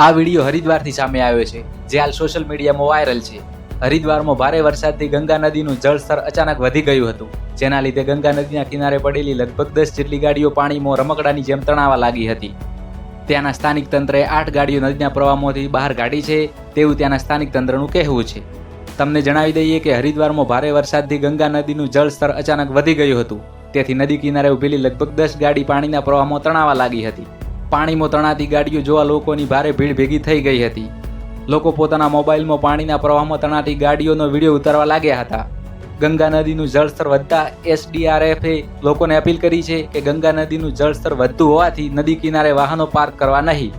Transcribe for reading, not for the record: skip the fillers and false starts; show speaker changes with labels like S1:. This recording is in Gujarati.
S1: આ વિડીયો હરિદ્વારથી સામે આવ્યો છે, જે હાલ સોશિયલ મીડિયામાં વાયરલ છે. હરિદ્વારમાં ભારે વરસાદથી ગંગા નદીનું જળસ્તર અચાનક વધી ગયું હતું, જેના લીધે ગંગા નદીના કિનારે પડેલી લગભગ 10 જેટલી ગાડીઓ પાણીમાં રમકડાની જેમ તણાવા લાગી હતી. ત્યાંના સ્થાનિક તંત્રએ 8 ગાડીઓ નદીના પ્રવાહમાંથી બહાર કાઢી છે તેવું ત્યાંના સ્થાનિક તંત્રનું કહેવું છે. તમને જણાવી દઈએ કે હરિદ્વારમાં ભારે વરસાદથી ગંગા નદીનું જળસ્તર અચાનક વધી ગયું હતું, તેથી નદી કિનારે ઉભેલી લગભગ 10 ગાડી પાણીના પ્રવાહમાં તણાવા લાગી હતી. પાણીમાં તણાતી ગાડીઓ જોવા લોકોની ભારે ભીડ ભેગી થઈ ગઈ હતી. લોકો પોતાના મોબાઈલમાં પાણીના પ્રવાહમાં તણાતી ગાડીઓનો વિડીયો ઉતારવા લાગ્યા હતા. ગંગા નદીનું જળસ્તર વધતા SDRFએ લોકોને અપીલ કરી છે કે ગંગા નદીનું જળસ્તર વધતું હોવાથી નદી કિનારે વાહનો પાર્ક કરવા નહીં.